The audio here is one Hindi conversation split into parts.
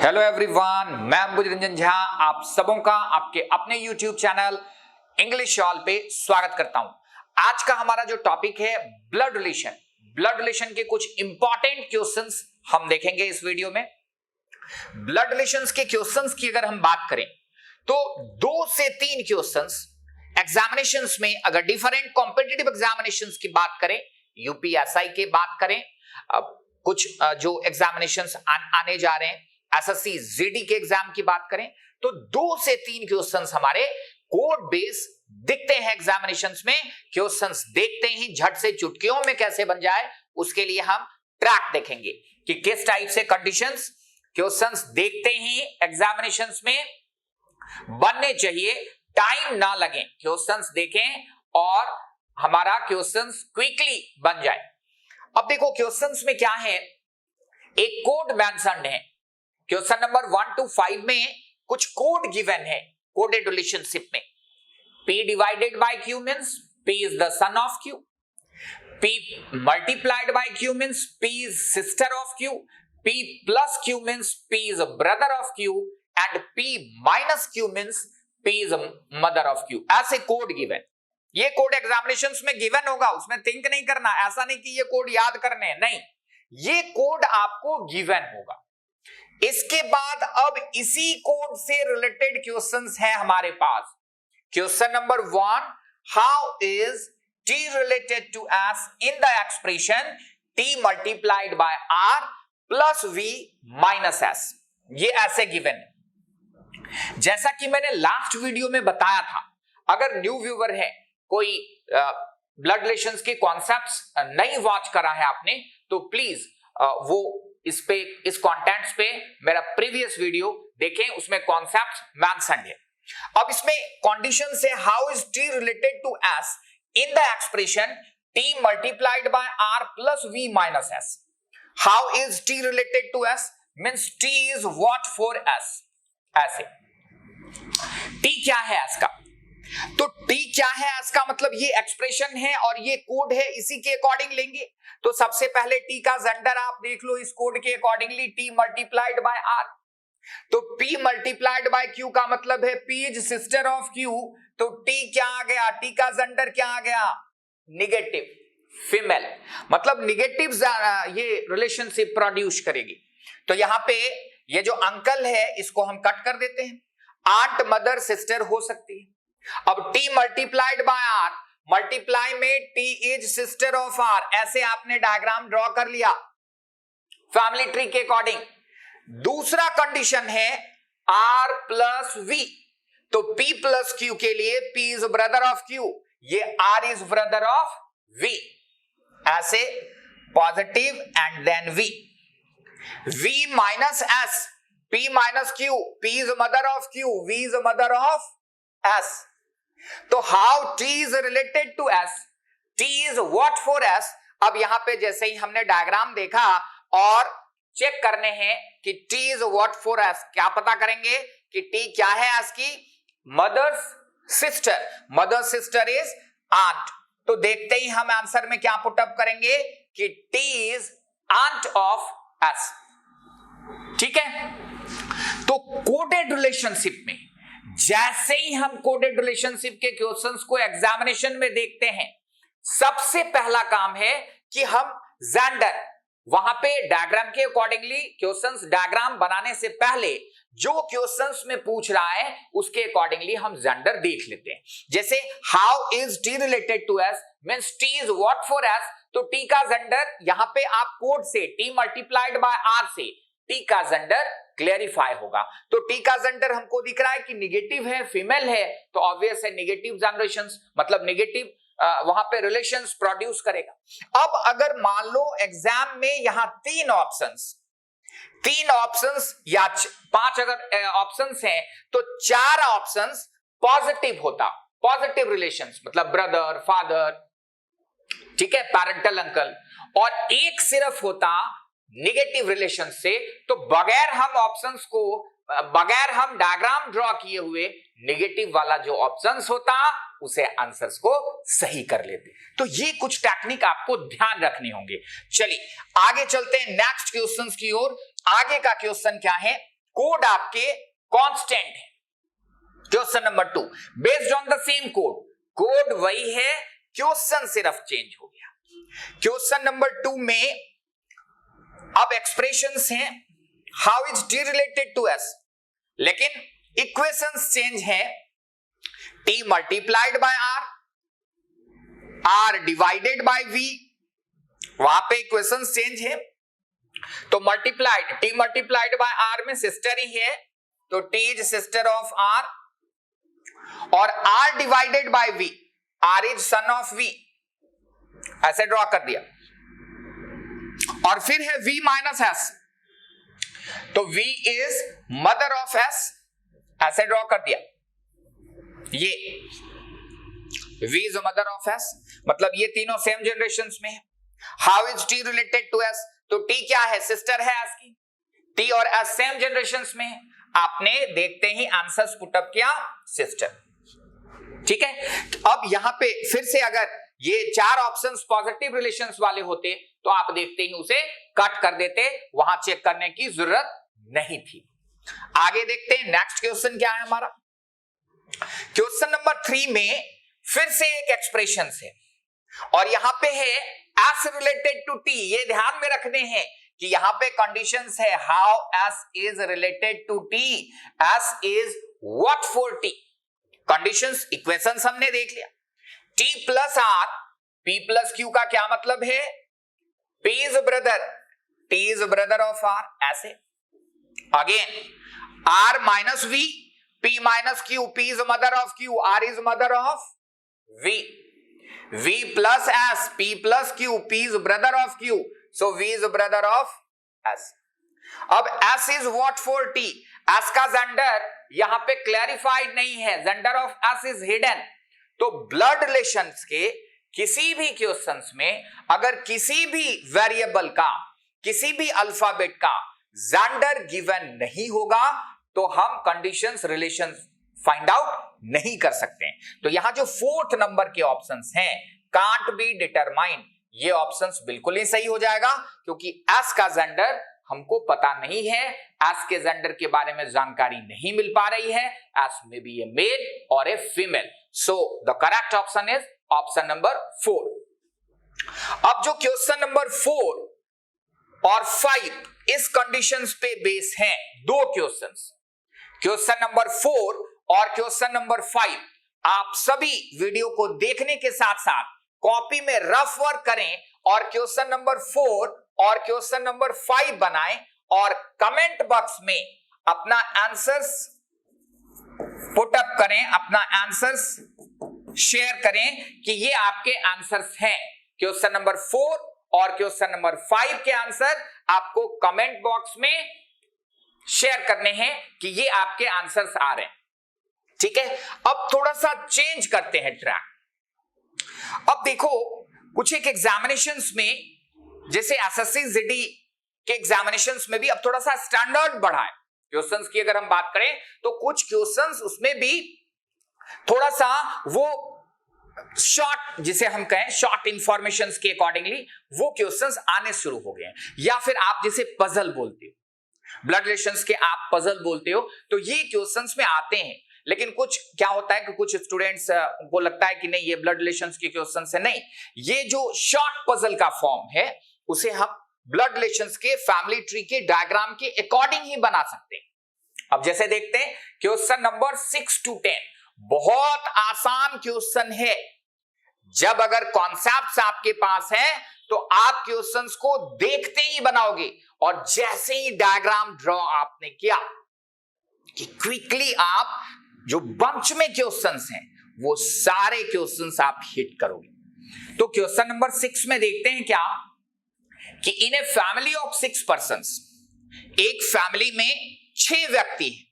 हेलो एवरीवन, मैं अंबुज रंजन झा आप सबों का आपके अपने YouTube चैनल इंग्लिश ऑल पे स्वागत करता हूं। आज का हमारा जो टॉपिक है ब्लड रिलेशन के कुछ इंपॉर्टेंट क्वेश्चंस हम देखेंगे इस वीडियो में। ब्लड रिलेशंस के क्वेश्चंस की अगर हम बात करें तो 2 से 3 क्वेश्चंस एग्जामिनेशंस में, अगर डिफरेंट कॉम्पिटिटिव एग्जामिनेशंस की बात करें, यूपीएसआई की बात करें, कुछ जो एग्जामिनेशंस आने जा रहे हैं, एसएससी जीडी के एग्जाम की बात करें तो 2 से 3 क्वेश्चंस हमारे कोड बेस दिखते हैं एग्जामिनेशंस में। क्वेश्चंस देखते ही झट से चुटकियों में कैसे बन जाए, उसके लिए हम ट्रैक देखेंगे कि किस टाइप से कंडीशंस क्वेश्चंस देखते ही एग्जामिनेशंस में बनने चाहिए, टाइम ना लगे, क्वेश्चंस देखें और हमारा क्वेश्चंस क्विकली बन जाए। अब देखो क्वेश्चंस में क्या है, एक कोड मेंशन्ड है। क्वेश्चन नंबर 1 to 5 में कुछ कोड गिवन है कोडेड रिलेशनशिप में। P divided by Q means P is the son of Q. P multiplied by Q means P is sister of Q. P plus Q means P is a brother of Q. And P minus Q means P is a mother of Q. ऐसे कोड गिवन। ये कोड एग्जामिनेशंस में गिवन होगा, उसमें थिंक नहीं करना, ऐसा नहीं कि ये कोड याद करने हैं, नहीं, ये कोड आपको गिवन होगा। इसके बाद अब इसी कोड से रिलेटेड क्वेश्चंस है हमारे पास। Question number 1, how is T related to S in the expression T multiplied by R plus V minus S। ये ऐसे गिवन है। जैसा कि मैंने लास्ट वीडियो में बताया था, अगर न्यू व्यूअर है, कोई ब्लड रिलेशंस के कॉन्सेप्ट्स नहीं वॉच करा है आपने, तो प्लीज वो इस कंटेंट्स पे मेरा प्रीवियस वीडियो देखें, उसमें कॉन्सेप्ट्स मेंशन्ड है। अब इसमें कंडीशन से how is T related to S in the expression T multiplied by R plus V minus S। How is T related to S means T is what for S। ऐसे T क्या है S का, तो T क्या है S का मतलब ये एक्सप्रेशन है और ये कोड है, इसी के अकॉर्डिंग लेंगे। तो सबसे पहले T का जेंडर आप देख लो इस कोड के accordingly, T multiplied by R। तो P मल्टीप्लाइड बाय Q का मतलब है P is sister of Q। तो T क्या आ गया, T का जेंडर क्या आ गया, निगेटिव, फीमेल, मतलब निगेटिव ये रिलेशनशिप प्रोड्यूस करेगी। तो यहाँ पे ये जो अंकल है इसको हम कट कर देते हैं, आंट मदर सिस्टर हो सकती है। अब T multiplied by R, multiply में T is sister of R, ऐसे आपने डायग्राम ड्रॉ कर लिया फैमिली ट्री के अकॉर्डिंग। दूसरा कंडीशन है R प्लस V, तो P प्लस Q के लिए P is brother of Q, ये R is brother of V, ऐसे positive and then V। V minus S, P minus Q, P is mother of Q, V is mother of S। तो how T is related to S, T is what for S। अब यहां पे जैसे ही हमने डायग्राम देखा और चेक करने हैं कि T is what for S, क्या पता करेंगे कि T क्या है S की, mother's sister, mother sister is aunt. तो देखते ही हम आंसर में क्या पुटअप करेंगे कि T is aunt of S। ठीक है, तो कोडेड रिलेशनशिप में जैसे ही हम कोडेड रिलेशनशिप के क्वेश्चंस को एग्जामिनेशन में देखते हैं, सबसे पहला काम है कि हम जेंडर, वहां पे डायग्राम के अकॉर्डिंगली क्वेश्चंस, डायग्राम बनाने से पहले जो क्वेश्चंस में पूछ रहा है उसके अकॉर्डिंगली हम जेंडर देख लेते हैं। जैसे how is T related to S means T is what for S, तो T का जेंडर यहां पे आप कोड से T मल्टीप्लाइड बाय R से T का जेंडर क्लेरिफाई होगा। तो T का जेंडर हमको दिख रहा है कि निगेटिव है, फीमेल है, तो ऑब्वियस है निगेटिव जनरेशंस, मतलब निगेटिव वहां पे रिलेशंस प्रोड्यूस करेगा। अब अगर मान लो एग्जाम में यहां 3 ऑप्शंस या 5 अगर ऑप्शंस हैं तो 4 ऑप्शंस पॉजिटिव होता, पॉजिटिव रिलेशंस मतलब ब्रदर, फादर, ठीक है, पैरेंटल अंकल, और एक सिर्फ होता निगेटिव रिलेशन से, तो बगैर हम डायग्राम ड्रॉ किए हुए निगेटिव वाला जो ऑप्शंस होता उसे आंसर्स को सही कर लेते। तो ये कुछ टेक्निक आपको ध्यान रखने होंगे। चलिए आगे चलते हैं नेक्स्ट क्वेश्चंस की ओर। आगे का क्वेश्चन क्या है, कोड आपके कांस्टेंट है। Question number 2, based on the same code, code वही है, क्वेश्चन सिर्फ चेंज हो गया। क्वेश्चन नंबर 2 में अब एक्सप्रेशंस हैं, how is T related to S, लेकिन इक्वेशंस चेंज है, T multiplied by R divided by V, वहां पे इक्वेशंस चेंज है। तो multiplied, T multiplied by R में सिस्टर ही है, तो T is sister of R, और R divided by V, R is son of V, ऐसे ड्रॉ कर दिया। और फिर है v माइनस एस, तो v is mother of s, ऐसे ड्रॉ कर दिया। ये v is mother of s, मतलब ये तीनों सेम जनरेशंस में है। How is t related to s, तो t क्या है, सिस्टर है s की, t और s सेम जनरेशंस में है। आपने देखते ही आंसर्स पुटअप किया, सिस्टर। ठीक है, अब यहां पे फिर से अगर ये 4 ऑप्शंस पॉजिटिव रिलेशंस वाले होते तो आप देखते ही उसे कट कर देते, वहां चेक करने की जरूरत नहीं थी। आगे देखते हैं नेक्स्ट क्वेश्चन क्या है हमारा। क्वेश्चन नंबर 3 में फिर से एक एक्सप्रेशन है और यहां पे है एस रिलेटेड टू टी। ये ध्यान में रखने हैं कि यहां पे कंडीशंस है, how S is related to T, S is what for T. Conditions, equations हमने देख लिया। T plus R, P plus Q का क्या मतलब है, P is brother, T is brother of R, ऐसे। Again R minus V, P minus Q, P is mother of Q, R is mother of V, V plus S, P plus Q, P is brother of Q, so V is brother of S। अब S is what for T, S का जेंडर यहां पे क्लैरिफाइड नहीं है, gender of S is hidden. तो ब्लड रिलेशंस के किसी भी क्वेश्चंस में अगर किसी भी वेरिएबल का, किसी भी अल्फाबेट का जेंडर गिवन नहीं होगा तो हम कंडीशंस रिलेशंस फाइंड आउट नहीं कर सकते हैं। तो यहां जो 4th नंबर के ऑप्शंस हैं, कांट बी डिटरमाइंड, ये ऑप्शंस बिल्कुल ही सही हो जाएगा, क्योंकि एस का जेंडर हमको पता नहीं है, एस के जेंडर के बारे में जानकारी नहीं मिल पा रही है, एस में बी ए मेल और a female. So the correct option is option number 4। अब जो क्वेश्चन नंबर 4 और 5 इस कंडीशंस पे बेस हैं, दो क्वेश्चंस, क्वेश्चन नंबर 4 और क्वेश्चन नंबर 5, आप सभी वीडियो को देखने के साथ साथ कॉपी में रफ वर्क करें और क्वेश्चन नंबर 4 और क्वेश्चन नंबर 5 बनाएं और कमेंट बॉक्स में अपना आंसर्स पुट अप करें, अपना आंसर्स शेयर करें कि ये आपके आंसर्स हैं। क्वेश्चन नंबर 4 और क्वेश्चन नंबर 5 के आंसर आपको कमेंट बॉक्स में शेयर करने हैं कि ये आपके आंसर्स आ रहे हैं। ठीक है, अब थोड़ा सा चेंज करते हैं ट्रैक। अब देखो कुछ एक एग्जामिनेशंस में, जैसे एसएससी जीडी के एग्जामिनेशंस में भी अब थोड़ा सा स्टैंडर्ड बढ़ा है। क्वेश्चंस की अगर हम बात करें तो कुछ क्वेश्चंस उसमें भी थोड़ा सा वो शॉर्ट, जिसे हम कहें शॉर्ट इंफॉर्मेशंस के अकॉर्डिंगली वो क्वेश्चंस आने शुरू हो गए हैं, या फिर आप जिसे पजल बोलते हो, ब्लड रिलेशंस के आप पजल बोलते हो, तो ये क्वेश्चंस में आते हैं। लेकिन कुछ क्या होता है कि कुछ स्टूडेंट्स को लगता है कि नहीं ये ब्लड रिलेशंस के क्वेश्चंस है, नहीं, ये जो शॉर्ट पजल का फॉर्म है उसे हम ब्लड रिलेशंस के फैमिली ट्री के डायग्राम के अकॉर्डिंग ही बना सकते हैं। अब जैसे देखते हैं क्वेश्चन नंबर 6 to 10, बहुत आसान क्वेश्चन है। जब अगर कॉन्सेप्ट्स आपके पास है तो आप क्वेश्चंस को देखते ही बनाओगे, और जैसे ही डायग्राम ड्रॉ आपने किया कि क्विकली आप जो बंच में क्वेश्चंस हैं वो सारे क्वेश्चंस आप हिट करोगे। तो क्वेश्चन नंबर 6 में देखते हैं क्या कि in a family of 6 persons, एक फैमिली में 6 व्यक्ति हैं,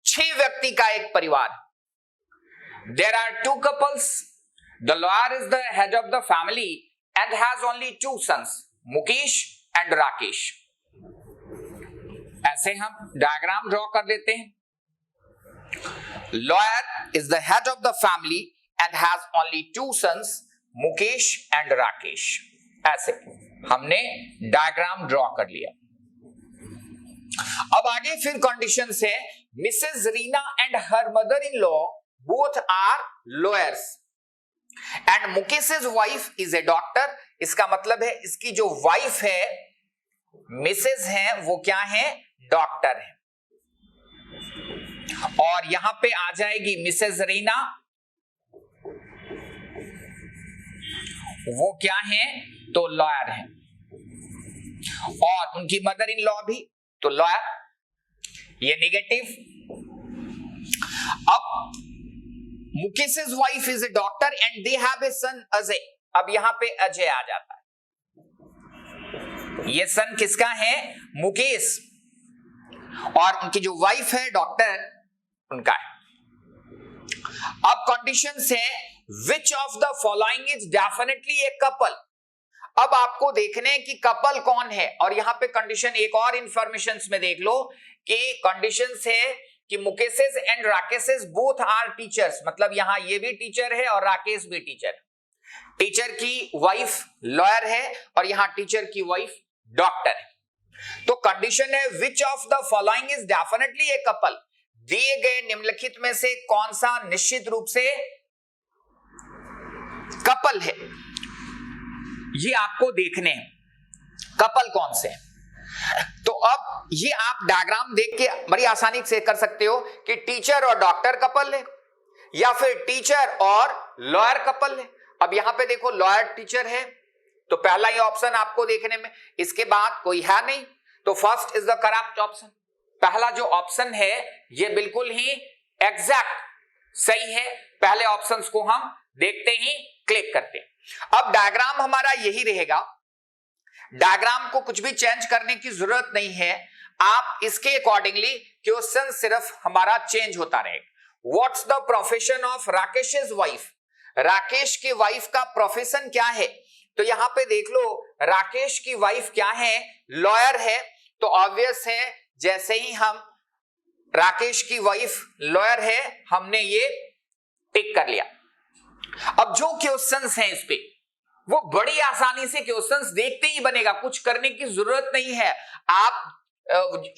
6 व्यक्ति का एक परिवार। There are 2 couples, the lawyer is the head of the family and has only 2 sons, Mukesh and Rakesh. ऐसे हम डायग्राम ड्रॉ कर देते हैं। Lawyer is the head of the family and has only 2 sons, Mukesh and Rakesh. ऐसे हमने डायग्राम ड्रॉ कर लिया। अब आगे फिर कंडीशन है, Mrs Reena and her mother in law both are lawyers and Mukesh's wife is a doctor. इसका मतलब है इसकी जो वाइफ है, मिसेस है, वो क्या है, डॉक्टर है। और यहां पे आ जाएगी मिसेस रीना, वो क्या है, तो लॉयर है, और उनकी मदर इन लॉ भी तो लॉयर, ये नेगेटिव। अब Mukesh's wife is a doctor and they have a son Ajay. अब यहां पे अजय आ जाता है, ये सन किसका है, मुकेश, और उनकी जो वाइफ है डॉक्टर, उनका है। अब कंडीशन है, which of the following is definitely a couple. अब आपको देखने हैं कि कपल कौन है, और यहां पे कंडीशन एक और इंफॉर्मेशन में देख लो कि कंडीशन है कि मुकेशेस एंड राकेशेस बोथ आर टीचर्स, मतलब यहां ये भी टीचर है और राकेश भी टीचर है। टीचर की वाइफ लॉयर है और यहां टीचर की वाइफ डॉक्टर है। तो कंडीशन है, which of the following is definitely a couple. दिए गए निम्नलिखित में से कौन सा निश्चित रूप से कपल है, ये आपको देखने हैं कपल कौन से हैं। तो अब ये आप डायग्राम देख के बड़ी आसानी से कर सकते हो कि टीचर और डॉक्टर कपल है या फिर टीचर और लॉयर कपल है। अब यहां पे देखो लॉयर टीचर है, तो पहला ही ऑप्शन आपको देखने में, इसके बाद कोई है नहीं, तो first is the correct option. पहला जो ऑप्शन है ये बिल्कुल ही एग्जैक्ट सही है। पहले ऑप्शंस को हम देखते ही क्लिक करते हैं। अब डायग्राम हमारा यही रहेगा, डायग्राम को कुछ भी चेंज करने की जरूरत नहीं है, आप इसके अकॉर्डिंगली क्वेश्चन सिर्फ हमारा चेंज होता रहेगा। What's the profession of Rakesh's wife. Rakesh की वाइफ का प्रोफेशन क्या है, तो यहां पे देख लो राकेश की वाइफ क्या है, लॉयर है, तो ऑब्वियस है जैसे ही हम राकेश की वाइफ लॉयर है हमने ये टिक कर लिया। अब जो क्वेश्चंस हैं इस पे वो बड़ी आसानी से क्वेश्चंस देखते ही बनेगा, कुछ करने की जरूरत नहीं है। आप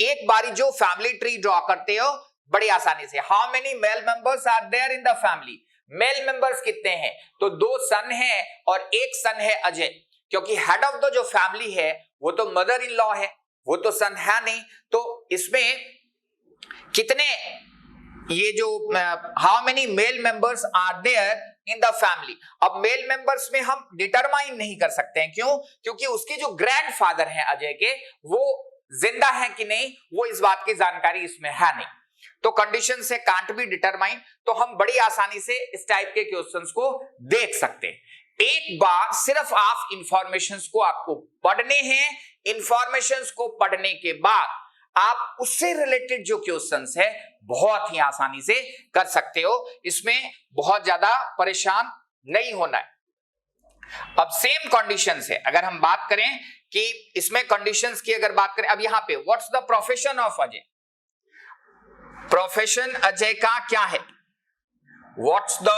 एक बारी जो फैमिली ट्री ड्रॉ करते हो बड़ी आसानी से, how many male members are there in the family, male members कितने हैं, तो 2 सन है और एक सन है अजय, क्योंकि हेड ऑफ द जो फैमिली है वो तो मदर इन लॉ है, वो तो सन है नहीं। तो इसमें कितने, ये जो how many male members are there in the family. अब मेल मेंबर्स में हम डिटरमाइन नहीं कर सकते हैं, क्यों, क्योंकि उसके जो ग्रैंडफादर हैं अजय के, वो जिंदा है कि नहीं, वो इस बात की जानकारी इसमें है नहीं। तो कंडीशन से कांट बी डिटरमाइन, तो हम बड़ी आसानी से इस टाइप के क्वेश्चंस को देख सकते हैं। एक बार सिर्फ आप इंफॉर्मेशंस को आपको पढ़ने हैं, इंफॉर्मेशंस को पढ़ने के बाद आप उससे रिलेटेड जो क्वेश्चंस है बहुत ही आसानी से कर सकते हो, इसमें बहुत ज्यादा परेशान नहीं होना है। अब सेम कंडीशंस है, अगर हम बात करें कि इसमें कंडीशंस की अगर बात करें, अब यहां पे what's the profession of Ajay, profession Ajay का क्या है, what's the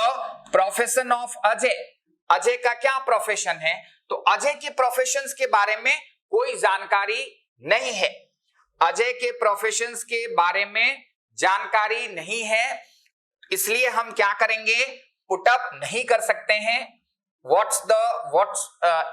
profession of Ajay, Ajay का क्या प्रोफेशन है, तो अजय के प्रोफेशंस के बारे में कोई जानकारी नहीं है, अजय के प्रोफेशंस के बारे में जानकारी नहीं है, इसलिए हम क्या करेंगे, पुटअप नहीं कर सकते हैं। What's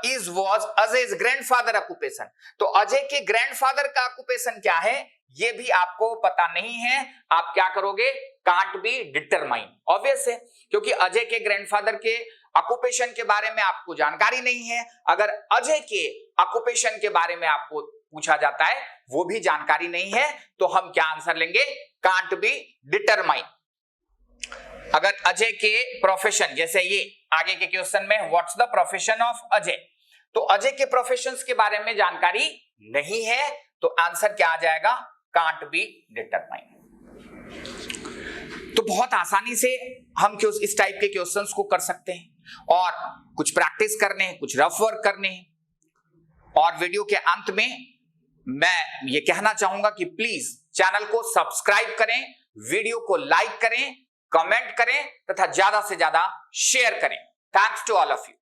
is was Ajay's grandfather occupation, तो अजय के ग्रैंडफादर का ऑक्यूपेशन क्या है ये भी आपको पता नहीं है, आप क्या करोगे, कांट बी डिटरमाइन, ऑब्वियस है, क्योंकि अजय के ग्रैंडफादर के ऑक्यूपेशन के बारे में आपको जानकारी नहीं है। अगर अजय के ऑक्यूपेशन के बारे में आपको पूछा जाता है वो भी जानकारी नहीं है, तो हम क्या आंसर लेंगे, कांट बी डिटरमाइन। अगर अजय के प्रोफेशन, जैसे ये आगे के क्वेश्चन में what's the profession of Ajay, तो अजय के प्रोफेशंस के बारे में जानकारी नहीं है, तो आंसर क्या आ जाएगा, कांट बी डिटरमाइन। तो बहुत आसानी से हम इस टाइप के क्वेश्चंस को कर सकते हैं, और कुछ प्रैक्टिस करने हैं, कुछ रफ वर्क करने हैं। और वीडियो के अंत में मैं ये कहना चाहूंगा कि प्लीज चैनल को सब्सक्राइब करें, वीडियो को लाइक करें, कमेंट करें तथा ज्यादा से ज्यादा शेयर करें। Thanks to all of you.